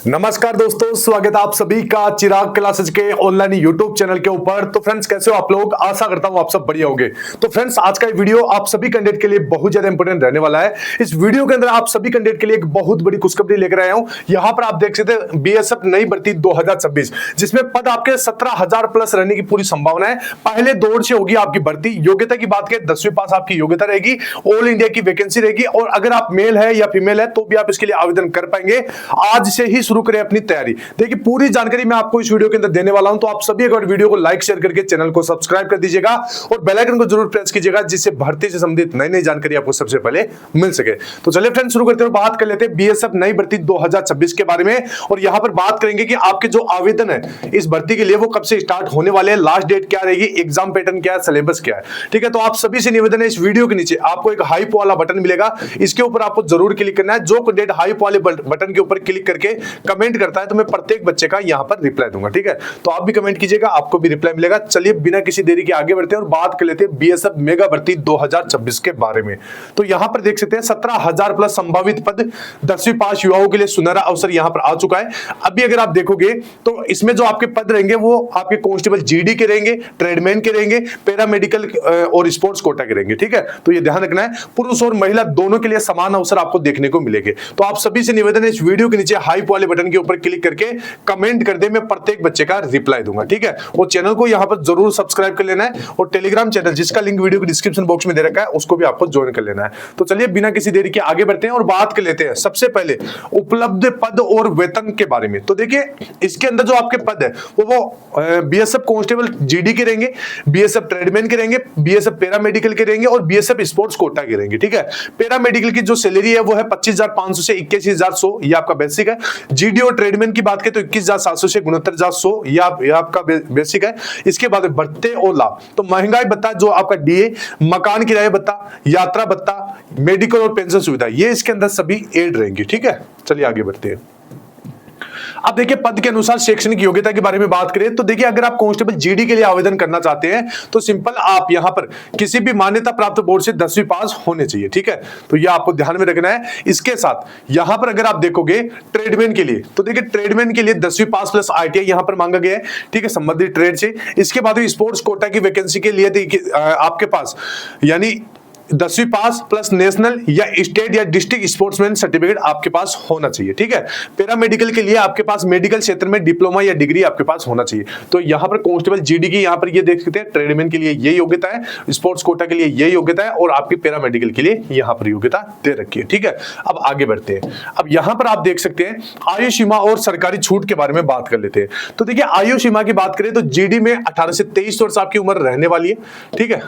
नमस्कार दोस्तों, स्वागत है आप सभी का चिराग क्लासेस के ऑनलाइन यूट्यूब चैनल के ऊपर। तो फ्रेंड्स, कैसे हो आप लोग? आशा करता हूं आप सब बढ़िया होंगे। तो फ्रेंड्स, आज का ये वीडियो आप सभी कैंडिडेट के लिए बहुत ज्यादा इंपॉर्टेंट रहने वाला है। इस वीडियो के अंदर आप सभी कैंडिडेट के लिए एक बहुत बड़ी खुशखबरी लेकर आया हूं। यहां पर आप देख सकते हैं बीएसएफ नई भर्ती 2026, जिसमें पद आपके 17,000 प्लस रहने की पूरी संभावना है। पहले दौर से होगी आपकी भर्ती। योग्यता की बात करें, 10वीं पास आपकी योग्यता रहेगी। ऑल इंडिया की वैकेंसी रहेगी और अगर आप मेल है या फीमेल है तो भी आप इसके लिए आवेदन कर पाएंगे। आज से ही शुरू करें अपनी तैयारी। देखिए, पूरी जानकारी मैं आपको इस वीडियो के अंदर देने वाला हूं, तो आप सभी अगर वीडियो को लाइक शेयर करके चैनल को सब्सक्राइब कर दीजिएगा और बेल आइकन को जरूर प्रेस कीजिएगा, जिससे भर्ती से संबंधित नई नई जानकारी आपको सबसे पहले मिल सके। तो चलिए फ्रेंड्स, शुरू करते हैं। बात कर लेते हैं बीएसएफ नई भर्ती 2026 के बारे में और यहां पर बात करेंगे कि आपके जो आवेदन है इस भर्ती के लिए वो कब से स्टार्ट होने वाले हैं, लास्ट डेट क्या रहेगी, एग्जाम पैटर्न क्या है, सिलेबस क्या है। ठीक है, तो आप सभी से निवेदन है, इस वीडियो के नीचे आपको एक हाइप वाला बटन मिलेगा, इसके ऊपर आपको जरूर क्लिक करना है। जो कैंडिडेट हाइप वाले बटन के ऊपर क्लिक करके कमेंट करता है तो मैं प्रत्येक बच्चे का यहां पर रिप्लाई दूंगा। ठीक है, तो आप भी कमेंट कीजिएगा, आपको भी रिप्लाई मिलेगा। चलिए बिना किसी देरी के आगे बढ़ते हैं और बात कर लेते हैं बीएसएफ मेगा भर्ती 2026 के बारे में। तो यहां पर देख सकते हैं 17,000 प्लस संभावित पद, 10वीं पास युवाओं के लिए सुनहरा अवसर यहां पर आ चुका है। अभी अगर आप देखोगे तो इसमें जो आपके पद रहेंगे वो आपके कांस्टेबल जीडी के रहेंगे, ट्रेडमैन के रहेंगे, पैरामेडिकल और स्पोर्ट्स कोटा के रहेंगे। ठीक है, तो ये ध्यान रखना है, पुरुष और महिला दोनों के लिए समान अवसर आपको देखने को मिलेंगे। तो आप सभी से निवेदन है, इस वीडियो के नीचे हाइप वाले बटन के ऊपर क्लिक करके कमेंट कर दे, मैं प्रत्येक बच्चे का रिप्लाई दूंगा। ठीक है, और चैनल को यहां पर जरूर सब्सक्राइब कर लेना है और टेलीग्राम चैनल जिसका लिंक वीडियो के डिस्क्रिप्शन बॉक्स में दे रखा है उसको भी आपको ज्वाइन कर लेना है। तो चलिए बिना किसी देरी के आगे बढ़ते हैं और बात कर लेते हैं सबसे पहले उपलब्ध पद और वेतन के बारे में। तो देखिए, इसके अंदर जो आपके पद है वो बीएसएफ कांस्टेबल जीडी के रहेंगे, बीएसएफ ट्रेडमैन के रहेंगे, बीएसएफ पैरामेडिकल के रहेंगे और बीएसएफ स्पोर्ट्स कोटा के रहेंगे। ठीक है, पैरामेडिकल की जो सैलरी है वो है 25,500 से 21,100, ये आपका बेसिक है। जीडी और ट्रेडमैन की बात करें तो 21,700 से 69,100, ये आपका बेसिक है। इसके बाद भत्ते और लाभ, तो महंगाई भत्ता जो आपका डीए, मकान किराया भत्ता, यात्रा भत्ता, मेडिकल और पेंशन सुविधा, ये इसके अंदर सभी एड रहेंगी। ठीक है, चलिए आगे बढ़ते हैं। अब देखिए, पद के अनुसार शैक्षणिक योग्यता के बारे में बात करें तो देखिए, अगर आप कांस्टेबल जीडी के लिए आवेदन करना चाहते हैं तो सिंपल आप यहां पर किसी भी मान्यता प्राप्त बोर्ड से 10वीं पास होने चाहिए। ठीक है, तो ये आपको ध्यान में रखना है। इसके साथ यहां पर अगर आप देखोगे ट्रेडमैन के लिए, तो देखिए ट्रेडमैन के लिए 10वीं पास प्लस आईटीआई यहां पर मांगा गया है। ठीक है, संबंधित ट्रेड से। इसके बाद स्पोर्ट्स कोटा की वैकेंसी के लिए देखिए आपके पास यानी 10वीं पास प्लस नेशनल या स्टेट या डिस्ट्रिक्ट स्पोर्ट्समैन सर्टिफिकेट आपके पास होना चाहिए। ठीक है, पैरामेडिकल के लिए आपके पास मेडिकल क्षेत्र में डिप्लोमा या डिग्री आपके पास होना चाहिए। तो यहां पर कांस्टेबल जीडी की यहां पर ये देख सकते हैं, ट्रेडमैन के लिए ये योग्यता है, स्पोर्ट्स कोटा के लिए ये योग्यता है और आपकी पैरामेडिकल के लिए यहां पर योग्यता दे रखी है। ठीक है, अब आगे बढ़ते हैं। अब यहां पर आप देख सकते हैं आयु सीमा और सरकारी छूट के बारे में बात कर लेते हैं। तो देखिए, आयु सीमा की बात करें तो जीडी में 18 से 23 वर्ष आपकी उम्र रहने वाली है। ठीक है,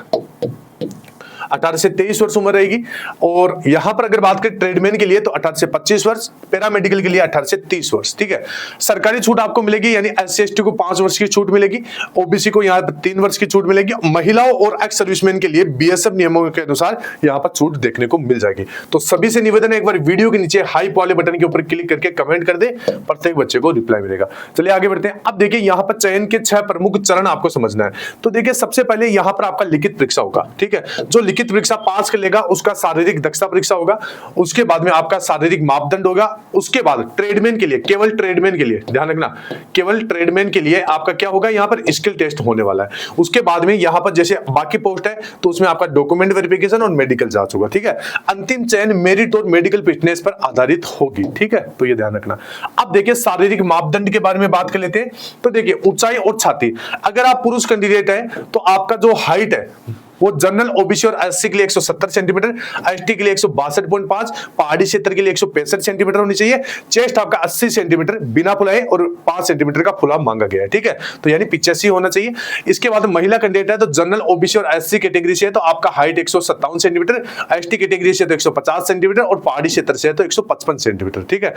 18 से 23 वर्ष उम्र रहेगी। और यहां पर अगर बात करें ट्रेडमैन के लिए तो 18 से 25 वर्ष, पैरामेडिकल के लिए 18 से 30 वर्ष। ठीक है, सरकारी छूट आपको मिलेगी, यानी SC/ST को 5 वर्ष की छूट मिलेगी, ओबीसी को यहां पर 3 वर्ष की छूट मिलेगी। महिलाओं और एक्स सर्विसमैन के लिए बीएसएफ नियमों के अनुसार यहां पर छूट देखने को मिल जाएगी। तो सभी से निवेदन है, एक बार वीडियो के नीचे हाइप वाले बटन के ऊपर क्लिक करके कमेंट कर दे, प्रत्येक बच्चे को रिप्लाई मिलेगा। चलिए आगे बढ़ते हैं। अब देखिए, यहां पर चयन के 6 प्रमुख चरण आपको समझना है। तो देखिए, सबसे पहले यहां पर आपका लिखित परीक्षा होगा। ठीक है, जो लिखित परीक्षा पास कर लेगा उसका शारीरिक दक्षता परीक्षा होगा। उसके बाद में आपका शारीरिक मापदंड होगा। उसके बाद ट्रेडमैन के लिए, केवल ट्रेडमैन के लिए ध्यान रखना, केवल ट्रेडमैन के लिए आपका क्या होगा, यहां पर स्किल टेस्ट होने वाला है। उसके बाद में यहां पर जैसे बाकी पोस्ट है तो उसमें आपका डॉक्यूमेंट वेरिफिकेशन और मेडिकल जांच होगा। ठीक है, अंतिम चयन मेरिट और मेडिकल फिटनेस पर आधारित होगी। ठीक है, तो ये ध्यान रखना। अब देखिए, शारीरिक मापदंड के बारे में बात कर लेते हैं। तो देखिए, ऊंचाई और छाती, अगर आप पुरुष कैंडिडेट है तो आपका जो हाइट है वो जनरल, ओबीसी और एससी के लिए 170 सेंटीमीटर, एसटी के लिए 162.5, पहाड़ी क्षेत्र के लिए 165 सेंटीमीटर होनी चाहिए। चेस्ट आपका 80 सेंटीमीटर बिना फुलाए और 5 सेंटीमीटर का फुला मांगा गया है। ठीक है, तो यानी 85 होना चाहिए। इसके बाद महिला कैंडिडेट है तो जनरल, ओबीसी और एससी कैटेगरी से है तो आपका हाइट 157 सेंटीमीटर, एसटी कैटेगरी से तो 150 सेंटीमीटर और पहाड़ी क्षेत्र से है तो 155 सेंटीमीटर। ठीक है,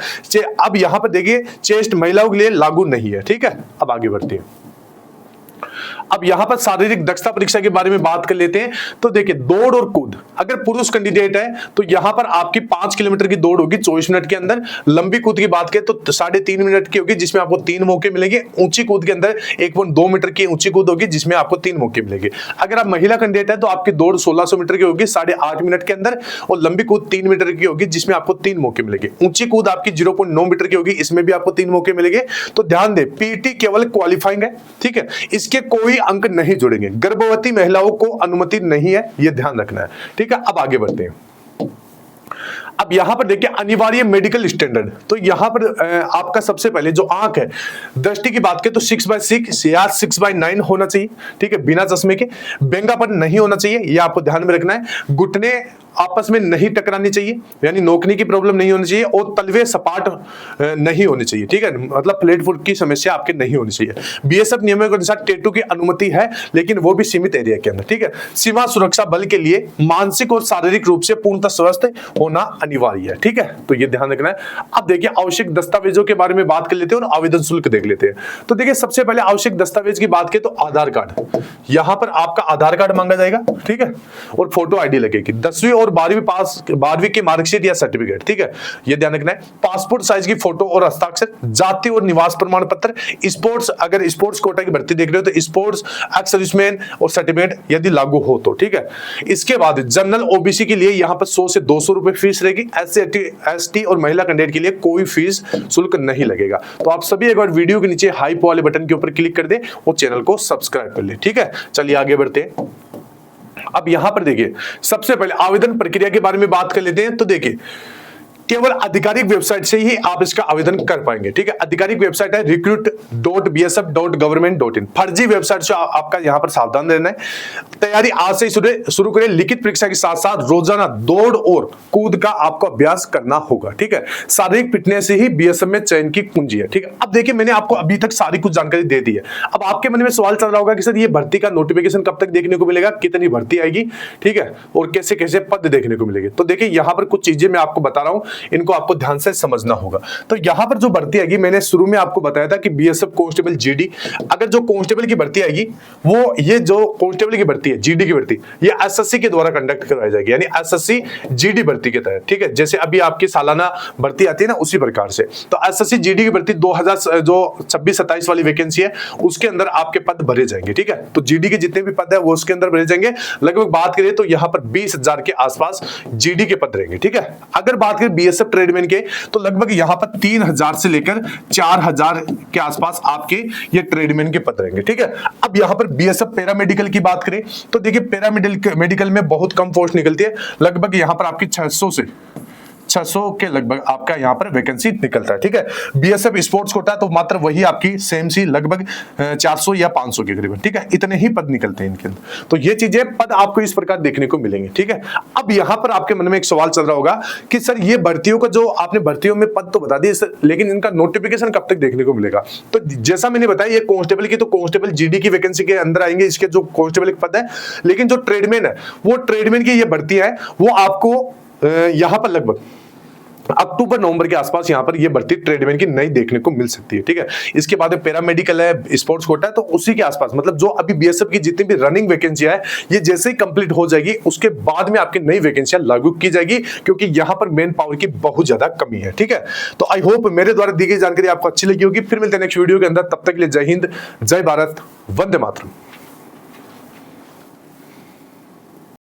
अब यहां पर देखिए चेस्ट महिलाओं के लिए लागू नहीं है। ठीक है, अब आगे बढ़ते हैं। अब यहां पर शारीरिक दक्षता परीक्षा के बारे में बात कर लेते हैं। तो देखिए दौड़ और कूद, अगर पुरुष कैंडिडेट है तो यहां पर आपकी 5 किलोमीटर की दौड़ होगी 24 मिनट के अंदर। लंबी कूद की बात करें तो 3.5 मिनट की होगी जिसमें आपको 3 मौके मिलेंगे। ऊंची कूद के अंदर 1.2 मीटर की ऊंची कूद होगी जिसमें आपको 3 मौके मिलेंगे। अगर आप महिला कैंडिडेट है तो आपकी दौड़ 1600 मीटर की होगी 8.5 मिनट के अंदर, और लंबी कूद 3 मीटर की होगी जिसमें आपको 3 मौके मिलेंगे। ऊंची कूद आपकी 0.9 मीटर की होगी, इसमें भी आपको 3 मौके मिलेंगे। तो ध्यान दें, पीटी केवल क्वालिफाइंग है, ठीक है, इसके कोई अंक नहीं जोड़ेंगे। गर्भवती महिलाओं को अनुमति नहीं है, यह ध्यान रखना है, ठीक है। अब आगे बढ़ते हैं। अब यहां पर देखिए अनिवार्य मेडिकल स्टैंडर्ड, तो यहां पर आपका सबसे पहले जो आंख है, दृष्टि की बात करें तो 6/6 या 6/9 होना चाहिए, ठीक है, बिना चश्मे के। बेंगापन नहीं होना चाहिए, यह आपको ध्यान में रखना है। घुटने आपस में नहीं टकरानी चाहिए, यानी नोकनी की प्रॉब्लम नहीं होनी चाहिए, और तलवे सपाट नहीं होने चाहिए, ठीक है, मतलब प्लेट फुट की समस्या आपके नहीं होनी चाहिए। बीएसएफ नियमों के अनुसार टैटू की अनुमति है, लेकिन वो भी सीमित एरिया के अंदर, ठीक है। सीमा सुरक्षा बल के लिए मानसिक और शारीरिक रूप से पूर्णतः स्वस्थ होना अनिवार्य है, ठीक है, तो ये ध्यान रखना है। अब देखिए आवश्यक दस्तावेजों के बारे में बात कर लेते हैं और आवेदन शुल्क देख लेते हैं। तो देखिए सबसे पहले आवश्यक दस्तावेज की बात करें तो आधार कार्ड, यहां पर आपका आधार कार्ड मांगा जाएगा, ठीक है, और फोटो आईडी लगेगी। 10वीं और 12वीं की मार्कशीट या सर्टिफिकेट, ठीक है, यह ध्यान रखना है। पासपोर्ट साइज की फोटो और हस्ताक्षर, जाति और निवास प्रमाण पत्र, स्पोर्ट्स, अगर स्पोर्ट्स कोटा की भर्ती देख रहे हो तो स्पोर्ट्स एक्स सर्विसमैन और सर्टिफिकेट यदि लागू हो तो, ठीक है। इसके बाद जनरल ओबीसी के लिए यहां पर 100 से 200 रुपए फीस रहेगी। एसटी और महिला कैंडिडेट के लिए कोई फीस शुल्क नहीं लगेगा। तो आप सभी एक बार वीडियो के नीचे हाइप वाले बटन के ऊपर क्लिक कर दे और चैनल को सब्सक्राइब कर ले, ठीक है। चलिए आगे बढ़ते हैं। अब यहां पर देखिए सबसे पहले आवेदन प्रक्रिया के बारे में बात कर लेते हैं। तो देखिए केवल आधिकारिक वेबसाइट से ही आप इसका आवेदन कर पाएंगे, ठीक है। आधिकारिक वेबसाइट है recruit.bsf.government.in। फर्जी वेबसाइट से आपका यहां पर सावधान रहना है। तैयारी आज से शुरू करें। लिखित परीक्षा के साथ साथ रोजाना दौड़ और कूद का आपको अभ्यास करना होगा, ठीक है। शारीरिक फिटनेस से ही बीएसएफ में चयन की कुंजी है, ठीक है। अब देखिए मैंने आपको अभी तक सारी कुछ जानकारी दे दी है। अब आपके मन में सवाल चल रहा होगा कि सर ये भर्ती का नोटिफिकेशन कब तक देखने को मिलेगा, कितनी भर्ती आएगी, ठीक है, और कैसे कैसे पद देखने को मिलेंगे। तो देखिए यहां पर कुछ चीजें मैं आपको बता रहा हूं, इनको आपको ध्यान से समझना होगा। तो यहां पर जो भर्ती आएगी, मैंने शुरू में आपको बताया था कि बीएसएफ कांस्टेबल जीडी, अगर जो कांस्टेबल की भर्ती आएगी वो ये जो कांस्टेबल की भर्ती है, जीडी की भर्ती, ये एसएससी के द्वारा कंडक्ट करवाई जाएगी, यानी एसएससी जीडी भर्ती के तहत, ठीक है। जैसे अभी आपकी सालाना भर्ती आती है ना, उसी प्रकार से। तो एसएससी जीडी की भर्ती 2026-27 वाली वैकेंसी है, उसके अंदर आपके पद भरे जाएंगे, ठीक है। तो जीडी के जितने भी पद है वो उसके अंदर भरे जाएंगे। लगभग बात करें तो यहां पर 20,000 के आसपास जीडी के पद रहेंगे, ठीक है। अगर बात करें बीएसएफ ट्रेडमैन के तो लगभग यहां पर 3,000 से लेकर 4,000 के आसपास आपके ये ट्रेडमैन के पद रहेंगे, ठीक है। अब यहां पर बीएसएफ पैरामेडिकल की बात करें तो देखिए पैरामेडिकल में बहुत कम पोस्ट निकलती है। लगभग यहां पर आपकी 600 के लगभग आपका यहां पर वैकेंसी निकलता है, ठीक है। बीएसएफ स्पोर्ट्स कोटा तो मात्र वही आपकी सेम सी लगभग 400 या 500 के करीब, ठीक है, इतने ही पद निकलते हैं इनके अंदर। तो ये चीजें पद आपको इस प्रकार देखने को मिलेंगे, ठीक है। अब यहां पर आपके मन में एक सवाल चल रहा होगा कि सर ये भर्तियों का जो आपने भर्तियों में पद तो बता दिए सर, लेकिन इनका नोटिफिकेशन कब तक देखने को मिलेगा। तो जैसा मैंने बताया ये कांस्टेबल की तो कांस्टेबल जीडी की वैकेंसी के अंदर आएंगे, इसके जो कांस्टेबल के पद है, लेकिन जो ट्रेडमैन है वो ट्रेडमैन की ये भर्ती है वो आपको यहां पर लगभग अक्टूबर-नवंबर के आसपास यहां पर ये भर्ती ट्रेडमैन की नई देखने को मिल सकती है, ठीक है। इसके बाद पैरामेडिकल है, स्पोर्ट्स कोटा है, तो उसी के आसपास मतलब जो अभी बीएसएफ की जितनी भी रनिंग वैकेंसी है ये जैसे ही कंप्लीट हो जाएगी उसके बाद में आपकी नई वैकेंसियां लागू की जाएगी, क्योंकि यहां पर मैन पावर की बहुत ज्यादा कमी है, ठीक है। तो आई होप मेरे द्वारा दी गई जानकारी आपको अच्छी लगी होगी। फिर मिलते हैं नेक्स्ट वीडियो के अंदर, तब तक के लिए जय हिंद, जय भारत, वंदे मातरम।